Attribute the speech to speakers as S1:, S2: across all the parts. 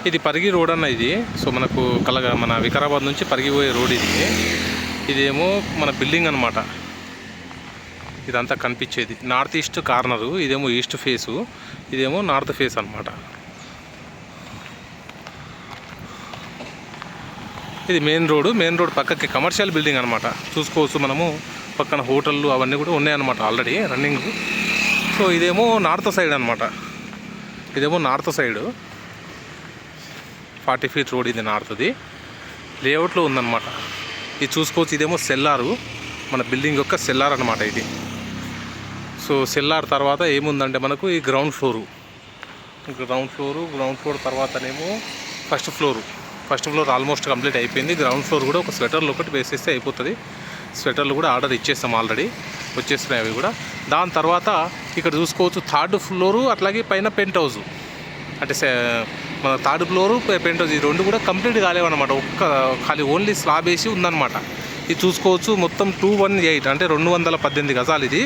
S1: ఇది పరిగి రోడ్ అన్న ఇది. సో మనకు మన వికారాబాద్ నుంచి పరిగి పోయే రోడ్ ఇది. ఇదేమో మన బిల్డింగ్ అనమాట. ఇదంతా కనిపించేది నార్త్ ఈస్ట్ కార్నరు. ఇదేమో ఈస్ట్ ఫేసు, ఇదేమో నార్త్ ఫేస్ అనమాట. ఇది మెయిన్ రోడ్ పక్కకి కమర్షియల్ బిల్డింగ్ అనమాట. చూసుకోవచ్చు మనము, పక్కన హోటళ్ళు అవన్నీ కూడా ఉన్నాయన్నమాట ఆల్రెడీ రన్నింగ్. సో ఇదేమో నార్త్ సైడ్ అనమాట. ఇదేమో నార్త్ సైడు 40 ఫీట్ రోడ్. ఇది నార్త్ది లేఅవుట్లో ఉందన్నమాట. ఇది చూసుకోవచ్చు. ఇదేమో సెల్లారు, మన బిల్డింగ్ యొక్క సెల్లార్ అనమాట ఇది. సో సెల్లార్ తర్వాత ఏముందంటే మనకు ఈ గ్రౌండ్ ఫ్లోర్ తర్వాతనేమో ఫస్ట్ ఫ్లోర్ ఆల్మోస్ట్ కంప్లీట్ అయిపోయింది. గ్రౌండ్ ఫ్లోర్ కూడా ఒక స్వెటర్లు ఒకటి వేసేస్తే అయిపోతుంది. స్వెటర్లు కూడా ఆర్డర్ ఇచ్చేస్తాం, ఆల్రెడీ వచ్చేస్తున్నాయి అవి కూడా. దాని తర్వాత ఇక్కడ చూసుకోవచ్చు 3rd ఫ్లోరు, అట్లాగే పైన పెంట్ హౌస్. అంటే మన 3rd ఫ్లోరు పెంట్ హౌస్, ఈ రెండు కూడా కంప్లీట్ కాలేవన్నమాట. ఖాళీ ఓన్లీ స్లాబ్ వేసి ఉందన్నమాట. ఇది చూసుకోవచ్చు. మొత్తం 218 అంటే 218 గజాలు. ఇది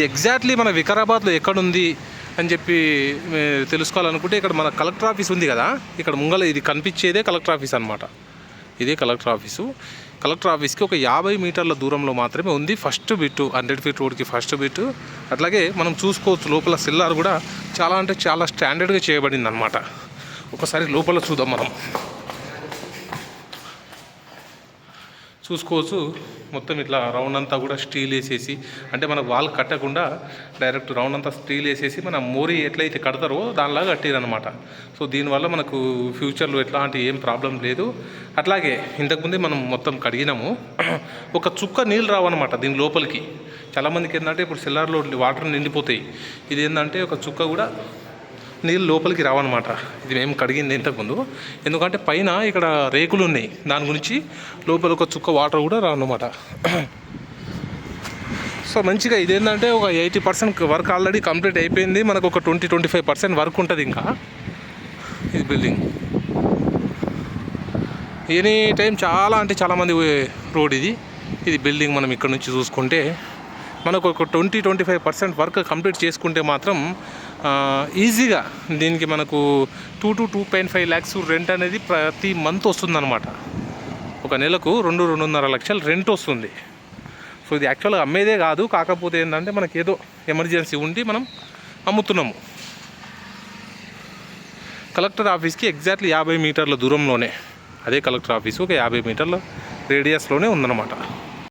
S1: ఎగ్జాక్ట్లీ మన వికారాబాద్లో ఎక్కడుంది అని చెప్పి తెలుసుకోవాలనుకుంటే ఇక్కడ మన కలెక్టర్ ఆఫీస్ ఉంది కదా, ఇక్కడ ముంగల ఇది కనిపించేదే కలెక్టర్ ఆఫీస్ అనమాట. ఇదే కలెక్టర్ ఆఫీసు. కలెక్టర్ ఆఫీస్కి ఒక 50 మీటర్ల దూరంలో మాత్రమే ఉంది ఫస్ట్ బిట్టు. 100 ఫీట్ రోడ్కి ఫస్ట్ బిట్టు. అట్లాగే మనం చూసుకోవచ్చు లోపల సెల్లార్ కూడా చాలా అంటే చాలా స్టాండర్డ్గా చేయబడింది అనమాట. ఒకసారి లోపల చూద్దాం మనం. చూసుకోవచ్చు మొత్తం ఇట్లా రౌండ్ అంతా కూడా స్టీల్ వేసేసి, అంటే మనకు వాల్ కట్టకుండా డైరెక్ట్ రౌండ్ అంతా స్టీల్ వేసేసి మన మోరీ ఎట్లయితే కడతారో దానిలాగా కట్టిరనమాట. సో దీనివల్ల మనకు ఫ్యూచర్లో ఎట్లాంటి ఏం ప్రాబ్లం లేదు. అట్లాగే ఇంతకుముందే మనం మొత్తం కడిగినాము, ఒక చుక్క నీళ్ళు రావన్నమాట దీని లోపలికి. చాలామందికి ఏంటంటే ఇప్పుడు సెల్లార్లో వాటర్ నిండిపోతాయి. ఇది ఏంటంటే ఒక చుక్క కూడా నీళ్ళు లోపలికి రావన్నమాట. ఇది మేము కడిగింది ఇంతకుముందు, ఎందుకంటే పైన ఇక్కడ రేకులు ఉన్నాయి, దాని గురించి లోపల ఒక చుక్క వాటర్ కూడా రావన్నమాట. సో మంచిగా ఇదేంటంటే ఒక 80% వర్క్ ఆల్రెడీ కంప్లీట్ అయిపోయింది. మనకు ఒక 20-25% వర్క్ ఉంటుంది ఇంకా. ఇది బిల్డింగ్ ఎనీ టైం చాలా అంటే చాలామంది రోడ్ ఇది. బిల్డింగ్ మనం ఇక్కడ నుంచి చూసుకుంటే మనకు ఒక 20-25% వర్క్ కంప్లీట్ చేసుకుంటే మాత్రం ఈజీగా దీనికి మనకు 2 to 2.5 lakhs రెంట్ అనేది ప్రతి మంత్ వస్తుందన్నమాట. ఒక నెలకు 2-2.5 లక్షలు రెంట్ వస్తుంది. సో ఇది యాక్చువల్గా అమ్మేదే కాదు, కాకపోతే ఏంటంటే మనకి ఏదో ఎమర్జెన్సీ ఉండి మనం అమ్ముతున్నాము. కలెక్టర్ ఆఫీస్కి ఎగ్జాక్ట్లీ 50 మీటర్ల దూరంలోనే, అదే కలెక్టర్ ఆఫీసు ఒక 50 మీటర్ల రేడియస్లోనే ఉందన్నమాట.